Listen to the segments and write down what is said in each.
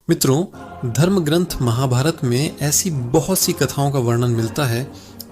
मित्रों, धर्म ग्रंथ महाभारत में ऐसी बहुत सी कथाओं का वर्णन मिलता है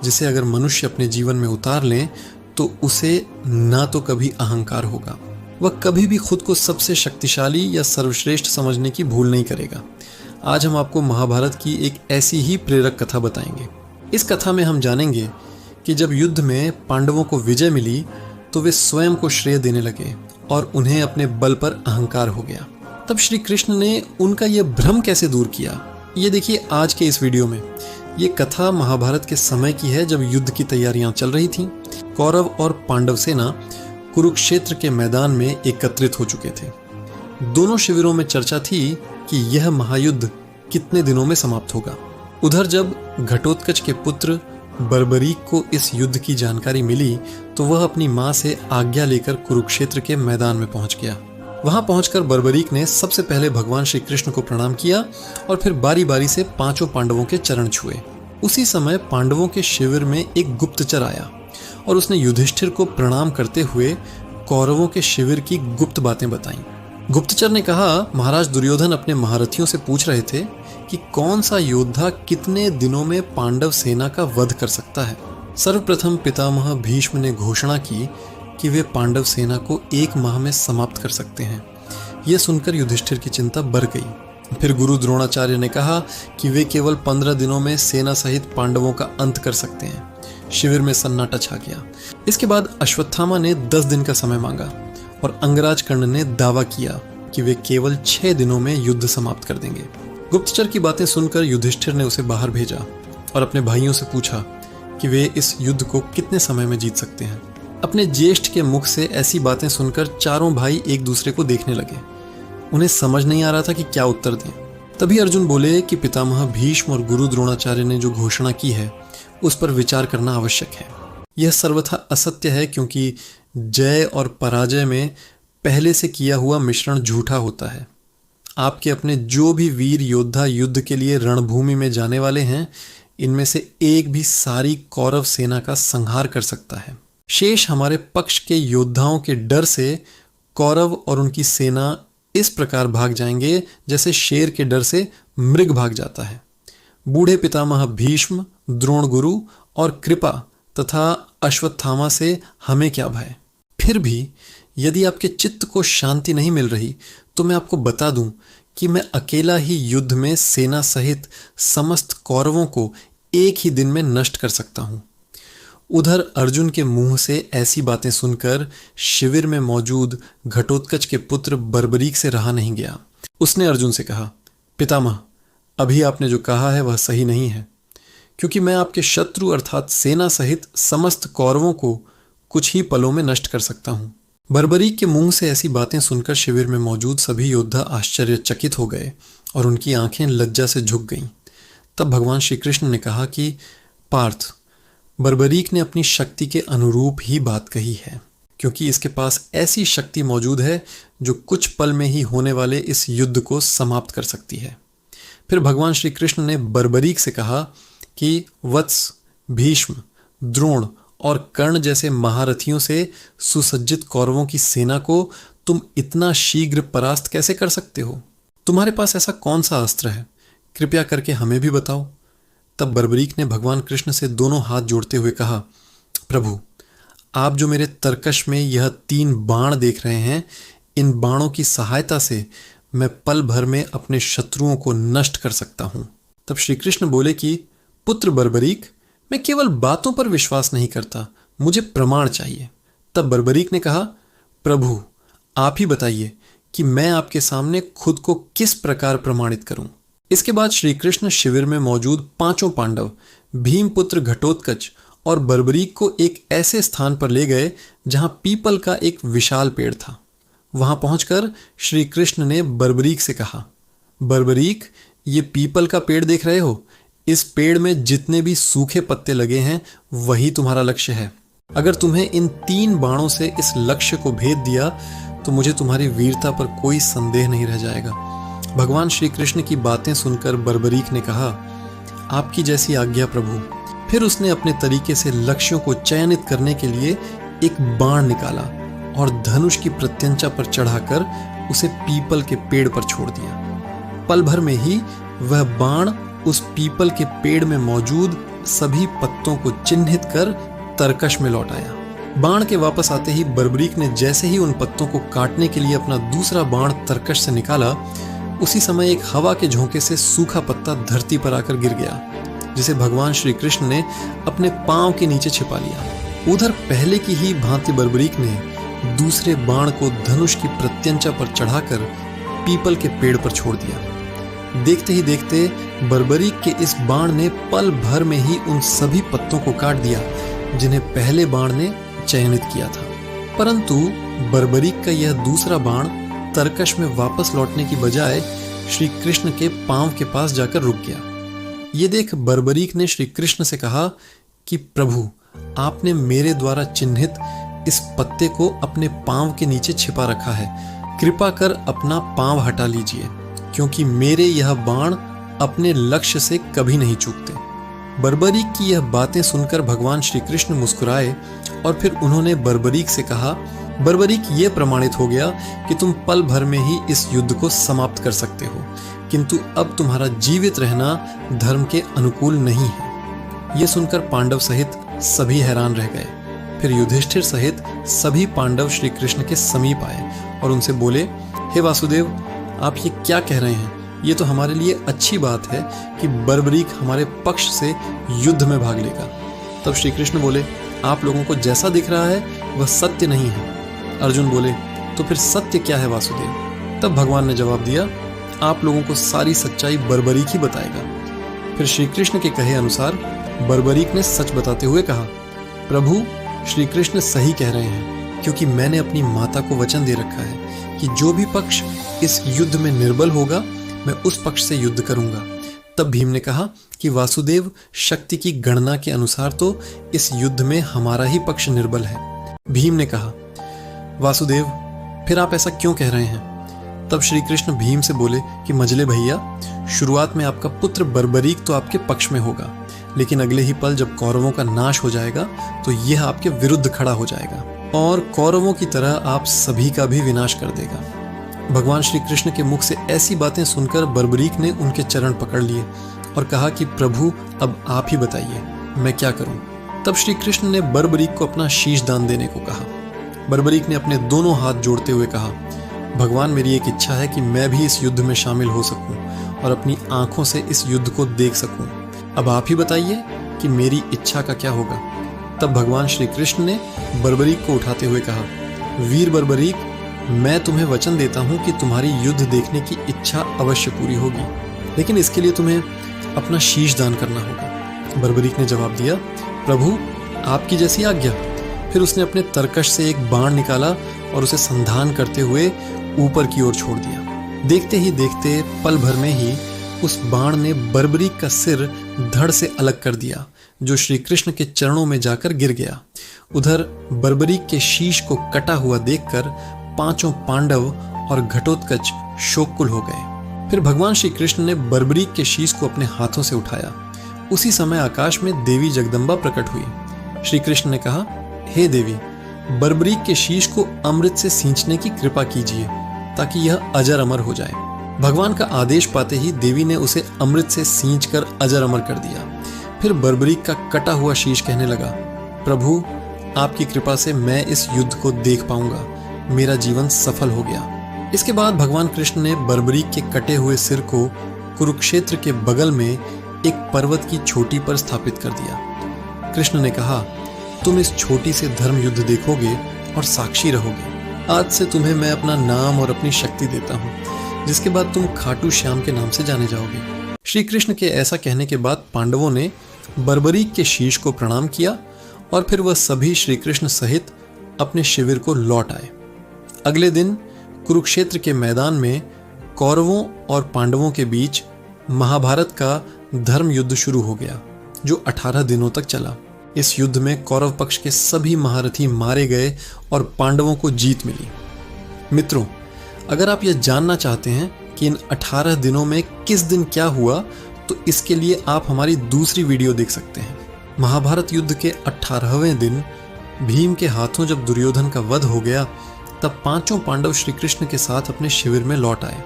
जिसे अगर मनुष्य अपने जीवन में उतार लें तो उसे ना तो कभी अहंकार होगा, वह कभी भी खुद को सबसे शक्तिशाली या सर्वश्रेष्ठ समझने की भूल नहीं करेगा। आज हम आपको महाभारत की एक ऐसी ही प्रेरक कथा बताएंगे। इस कथा में हम जानेंगे कि जब युद्ध में पांडवों को विजय मिली तो वे स्वयं को श्रेय देने लगे और उन्हें अपने बल पर अहंकार हो गया। तब श्री कृष्ण ने उनका यह भ्रम कैसे दूर किया, ये देखिए आज के इस वीडियो में। ये कथा महाभारत के समय की है जब युद्ध की तैयारियां चल रही थीं। कौरव और पांडव सेना कुरुक्षेत्र के मैदान में एकत्रित हो चुके थे। दोनों शिविरों में चर्चा थी कि यह महायुद्ध कितने दिनों में समाप्त होगा। उधर जब घटोत्कच के पुत्र बर्बरीक को इस युद्ध की जानकारी मिली तो वह अपनी मां से आज्ञा लेकर कुरुक्षेत्र के मैदान में पहुंच गया। वहां पहुंचकर बर्बरीक ने सबसे पहले भगवान श्री कृष्ण को प्रणाम किया और फिर बारी बारी से पांचों पांडवों के चरण छुए। उसी समय पांडवों के शिविर में एक गुप्तचर आया और उसने युधिष्ठिर को प्रणाम करते हुए कौरवों के शिविर की गुप्त बातें बताईं। गुप्तचर ने कहा, महाराज दुर्योधन अपने महारथियों से पूछ रहे थे कि कौन सा योद्धा कितने दिनों में पांडव सेना का वध कर सकता है। सर्वप्रथम पितामह भीष्म ने घोषणा की कि वे पांडव सेना को 1 माह में समाप्त कर सकते हैं। यह सुनकर युधिष्ठिर की चिंता बढ़ गई। फिर गुरु द्रोणाचार्य ने कहा कि वे केवल 15 दिनों में सेना सहित पांडवों का अंत कर सकते हैं। शिविर में सन्नाटा छा गया। इसके बाद अश्वत्थामा ने 10 दिन का समय मांगा और अंगराज कर्ण ने दावा किया कि वे केवल 6 दिनों में युद्ध समाप्त कर देंगे। गुप्तचर की बातें सुनकर युधिष्ठिर ने उसे बाहर भेजा और अपने भाइयों से पूछा कि वे इस युद्ध को कितने समय में जीत सकते हैं। अपने ज्येष्ठ के मुख से ऐसी बातें सुनकर चारों भाई एक दूसरे को देखने लगे। उन्हें समझ नहीं आ रहा था कि क्या उत्तर दें। तभी अर्जुन बोले कि पितामह भीष्म और गुरु द्रोणाचार्य ने जो घोषणा की है उस पर विचार करना आवश्यक है। यह सर्वथा असत्य है क्योंकि जय और पराजय में पहले से किया हुआ मिश्रण झूठा होता है। आपके अपने जो भी वीर योद्धा युद्ध के लिए रणभूमि में जाने वाले हैं, इनमें से एक भी सारी कौरव सेना का संहार कर सकता है। शेष हमारे पक्ष के योद्धाओं के डर से कौरव और उनकी सेना इस प्रकार भाग जाएंगे जैसे शेर के डर से मृग भाग जाता है। बूढ़े पितामह भीष्म, द्रोण गुरु और कृपा तथा अश्वत्थामा से हमें क्या भय। फिर भी यदि आपके चित्त को शांति नहीं मिल रही तो मैं आपको बता दूं कि मैं अकेला ही युद्ध में सेना सहित समस्त कौरवों को एक ही दिन में नष्ट कर सकता हूं। उधर अर्जुन के मुंह से ऐसी बातें सुनकर शिविर में मौजूद घटोत्कच के पुत्र बर्बरीक से रहा नहीं गया। उसने अर्जुन से कहा, पितामह, अभी आपने जो कहा है वह सही नहीं है, क्योंकि मैं आपके शत्रु अर्थात सेना सहित समस्त कौरवों को कुछ ही पलों में नष्ट कर सकता हूं। बर्बरीक के मुंह से ऐसी बातें सुनकर शिविर में मौजूद सभी योद्धा आश्चर्यचकित हो गए और उनकी आंखें लज्जा से झुक गईं। तब भगवान श्री कृष्ण ने कहा कि पार्थ, बर्बरीक ने अपनी शक्ति के अनुरूप ही बात कही है, क्योंकि इसके पास ऐसी शक्ति मौजूद है जो कुछ पल में ही होने वाले इस युद्ध को समाप्त कर सकती है। फिर भगवान श्री कृष्ण ने बर्बरीक से कहा कि वत्स, भीष्म, द्रोण और कर्ण जैसे महारथियों से सुसज्जित कौरवों की सेना को तुम इतना शीघ्र परास्त कैसे कर सकते हो? तुम्हारे पास ऐसा कौन सा अस्त्र है? कृपया करके हमें भी बताओ। तब बर्बरीक ने भगवान कृष्ण से दोनों हाथ जोड़ते हुए कहा, प्रभु, आप जो मेरे तरकश में यह 3 बाण देख रहे हैं, इन बाणों की सहायता से मैं पल भर में अपने शत्रुओं को नष्ट कर सकता हूं। तब श्री कृष्ण बोले कि पुत्र बर्बरीक, मैं केवल बातों पर विश्वास नहीं करता, मुझे प्रमाण चाहिए। तब बर्बरीक ने कहा, प्रभु, आप ही बताइए कि मैं आपके सामने खुद को किस प्रकार प्रमाणित करूं। इसके बाद श्री कृष्ण शिविर में मौजूद 5 पांडव, भीमपुत्र घटोत्कच और बर्बरीक को एक ऐसे स्थान पर ले गए जहां पीपल का एक विशाल पेड़ था। वहां पहुंचकर श्री कृष्ण ने बर्बरीक से कहा, बर्बरीक, ये पीपल का पेड़ देख रहे हो? इस पेड़ में जितने भी सूखे पत्ते लगे हैं वही तुम्हारा लक्ष्य है। अगर तुम्हें इन 3 बाणों से इस लक्ष्य को भेद दिया तो मुझे तुम्हारी वीरता पर कोई संदेह नहीं रह जाएगा। भगवान श्री कृष्ण की बातें सुनकर बर्बरीक ने कहा, आपकी जैसी आज्ञा प्रभु। फिर उसने अपने तरीके से लक्ष्यों को चयनित करने के लिए एक बाण निकाला और धनुष की प्रत्यंचा पर चढ़ाकर उसे पीपल के पेड़ पर छोड़ दिया। पल भर में ही वह बाण उस पीपल के पेड़ में मौजूद सभी पत्तों को चिन्हित कर तरकश में लौट आया। बाण के वापस आते ही बर्बरीक ने जैसे ही उन पत्तों को काटने के लिए अपना दूसरा बाण तरकश से निकाला, उसी समय एक हवा के झोंके से सूखा पत्ता धरती पर आकर गिर गया, जिसे भगवान श्री कृष्ण ने अपने पांव के नीचे छिपा लिया। उधर पहले की ही भांति बर्बरीक ने दूसरे बाण को धनुष की प्रत्यंचा पर चढ़ाकर पीपल के पेड़ पर छोड़ दिया। देखते ही देखते बर्बरीक के इस बाण ने पल भर में ही उन सभी पत्तों को काट दिया जिन्हें पहले बाण ने चयनित किया था। परंतु बर्बरीक का यह दूसरा बाण तरकश में वापस लौटने की बजाय श्री कृष्ण के पांव के पास जाकर रुक गया। ये देख बर्बरीक ने श्री कृष्ण से कहा कि प्रभु, आपने मेरे द्वारा चिन्हित इस पत्ते को अपने पांव के नीचे छिपा रखा है, कृपा कर अपना पांव हटा लीजिए, क्योंकि मेरे यह बाण अपने लक्ष्य से कभी नहीं चूकते। बर्बरीक की यह बातें सुनकर भगवान श्री कृष्ण मुस्कुराए और फिर उन्होंने बर्बरीक से कहा, बर्बरीक, ये प्रमाणित हो गया कि तुम पल भर में ही इस युद्ध को समाप्त कर सकते हो, किंतु अब तुम्हारा जीवित रहना धर्म के अनुकूल नहीं है। ये सुनकर पांडव सहित सभी हैरान रह गए। फिर युधिष्ठिर सहित सभी पांडव श्री कृष्ण के समीप आए और उनसे बोले, हे वासुदेव, आप ये क्या कह रहे हैं? ये तो हमारे लिए अच्छी बात है कि बर्बरीक हमारे पक्ष से युद्ध में भाग लेगा। तब श्री कृष्ण बोले, आप लोगों को जैसा दिख रहा है वह सत्य नहीं है। अर्जुन बोले, तो फिर सत्य क्या है वासुदेव? तब भगवान ने जवाब दिया, आप लोगों को सारी सच्चाई बर्बरीक ही बताएगा। फिर श्री कृष्ण के कहे अनुसार बर्बरीक ने सच बताते हुए कहा, प्रभु, श्री कृष्ण सही कह रहे हैं, क्योंकि मैंने अपनी माता को वचन दे रखा है कि जो भी पक्ष इस युद्ध में निर्बल होगा मैं उस पक्ष से युद्ध करूंगा। तब भीम ने कहा कि वासुदेव, शक्ति की गणना के अनुसार तो इस युद्ध में हमारा ही पक्ष निर्बल है। भीम ने कहा, वासुदेव, फिर आप ऐसा क्यों कह रहे हैं? तब श्री कृष्ण भीम से बोले कि मजले भैया, शुरुआत में आपका पुत्र बर्बरीक तो आपके पक्ष में होगा, लेकिन अगले ही पल जब कौरवों का नाश हो जाएगा तो यह आपके विरुद्ध खड़ा हो जाएगा और कौरवों की तरह आप सभी का भी विनाश कर देगा। भगवान श्री कृष्ण के मुख से ऐसी बातें सुनकर बर्बरीक ने उनके चरण पकड़ लिए और कहा कि प्रभु, अब आप ही बताइए, मैं क्या करूं? तब श्री कृष्ण ने बर्बरीक को अपना शीश दान देने को कहा। बर्बरीक ने अपने दोनों हाथ जोड़ते हुए कहा, भगवान, मेरी एक इच्छा है कि मैं भी इस युद्ध में शामिल हो सकूं और अपनी आंखों से इस युद्ध को देख सकूं। अब आप ही बताइए कि मेरी इच्छा का क्या होगा। तब भगवान श्री कृष्ण ने बर्बरीक को उठाते हुए कहा, वीर बर्बरीक, मैं तुम्हें वचन देता हूं कि तुम्हारी युद्ध देखने की इच्छा अवश्य पूरी होगी, लेकिन इसके लिए तुम्हें अपना शीश दान करना होगा। बर्बरीक ने जवाब दिया, प्रभु, आपकी जैसी आज्ञा। फिर उसने अपने तरकश से एक बाण निकाला और उसे संधान करते हुए ऊपर की ओर छोड़ दिया। देखते ही देखते पल भर में ही उस बाण ने बर्बरीक का सिर धड़ से अलग कर दिया, जो श्री कृष्ण के चरणों में जाकर गिर गया। उधर बर्बरीक के शीश को कटा हुआ देखकर पांचों पांडव और घटोत्कच शोककुल हो गए। फिर भगवान श्री कृष्ण ने बर्बरीक के शीश को अपने हाथों से उठाया। उसी समय आकाश में देवी जगदम्बा प्रकट हुई। श्री कृष्ण ने कहा, हे देवी, बर्बरीक के शीश को अमृत से सींचने की कृपा कीजिए ताकि यह अजर अमर हो जाए। भगवान का आदेश पाते ही देवी ने उसे अमृत से सींचकर अजर अमर कर दिया। फिर बर्बरीक का कटा हुआ शीश कहने लगा, प्रभु, आपकी कृपा से मैं इस युद्ध को देख पाऊंगा, मेरा जीवन सफल हो गया। इसके बाद भगवान कृष्ण ने बर्बरीक के कटे हुए सिर को कुरुक्षेत्र के बगल में एक पर्वत की चोटी पर स्थापित कर दिया। कृष्ण ने कहा, तुम इस छोटी से धर्म युद्ध देखोगे और साक्षी रहोगे। आज से तुम्हें मैं अपना नाम और अपनी शक्ति देता हूँ, जिसके बाद तुम खाटू श्याम के नाम से जाने जाओगे। श्री कृष्ण के ऐसा कहने के बाद पांडवों ने बर्बरीक के शीश को प्रणाम किया और फिर वह सभी श्री कृष्ण सहित अपने शिविर को लौट आए। अगले दिन कुरुक्षेत्र के मैदान में कौरवों और पांडवों के बीच महाभारत का धर्म युद्ध शुरू हो गया, जो 18 दिनों तक चला। इस युद्ध में कौरव पक्ष के सभी महारथी मारे गए और पांडवों को जीत मिली। मित्रों, अगर आप यह जानना चाहते हैं कि इन 18 दिनों में किस दिन क्या हुआ, तो इसके लिए आप हमारी दूसरी वीडियो देख सकते हैं। महाभारत युद्ध के 18वें दिन भीम के हाथों जब दुर्योधन का वध हो गया, तब पांचों पांडव श्री कृष्ण के साथ अपने शिविर में लौट आए।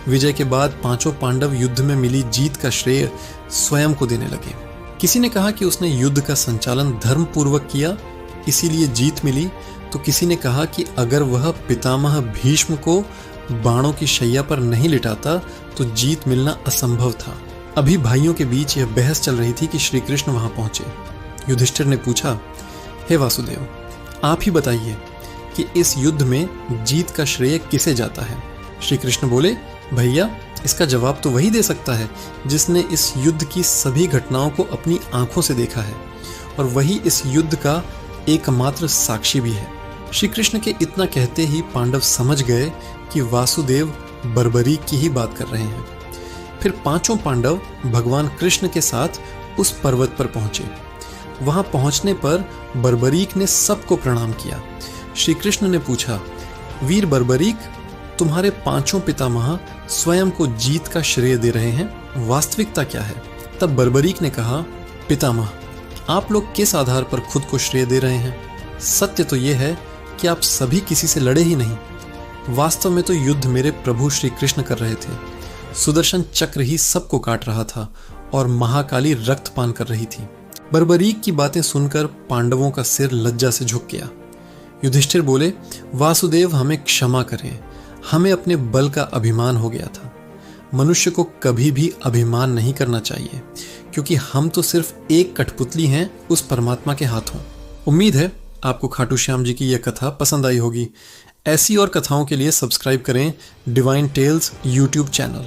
विजय के बाद पांचों पांडव युद्ध में मिली जीत का श्रेय स्वयं को देने लगे। किसी ने कहा कि उसने युद्ध का संचालन धर्म पूर्वक किया, इसीलिए जीत मिली, तो किसी ने कहा कि अगर वह पितामह भीष्म को बाणों की शैया पर नहीं लिटाता तो जीत मिलना असंभव था। अभी भाइयों के बीच यह बहस चल रही थी कि श्री कृष्ण वहां पहुंचे। युधिष्ठिर ने पूछा, हे वासुदेव, आप ही बताइए कि इस युद्ध में जीत का श्रेय किसे जाता है। श्री कृष्ण बोले, भैया, इसका जवाब तो वही दे सकता है जिसने इस युद्ध की सभी घटनाओं को अपनी आंखों से देखा है, और वही इस युद्ध का एकमात्र साक्षी भी है। श्री कृष्ण के इतना कहते ही पांडव समझ गए कि वासुदेव बर्बरीक की ही बात कर रहे हैं। फिर पांचों पांडव भगवान कृष्ण के साथ उस पर्वत पर पहुंचे। वहां पहुंचने पर बर्बरीक ने सबको प्रणाम किया। श्री कृष्ण ने पूछा, वीर बर्बरीक, तुम्हारे पांचों पितामह स्वयं को जीत का श्रेय दे रहे हैं, वास्तविकता क्या है? तब बर्बरीक ने कहा, पितामह, आप लोग किस आधार पर खुद को श्रेय दे रहे हैं? सत्य तो यह है कि आप सभी किसी से लड़े ही नहीं। वास्तव में तो युद्ध मेरे प्रभु श्री कृष्ण कर रहे थे। सुदर्शन चक्र ही सबको काट रहा था और महाकाली रक्तपान कर रही थी। बर्बरीक की बातें सुनकर पांडवों का सिर लज्जा से झुक गया। युधिष्ठिर बोले, वासुदेव, हमें क्षमा करें, हमें अपने बल का अभिमान हो गया था। मनुष्य को कभी भी अभिमान नहीं करना चाहिए, क्योंकि हम तो सिर्फ एक कठपुतली हैं उस परमात्मा के हाथों। उम्मीद है आपको खाटू श्याम जी की यह कथा पसंद आई होगी। ऐसी और कथाओं के लिए सब्सक्राइब करें डिवाइन टेल्स यूट्यूब चैनल।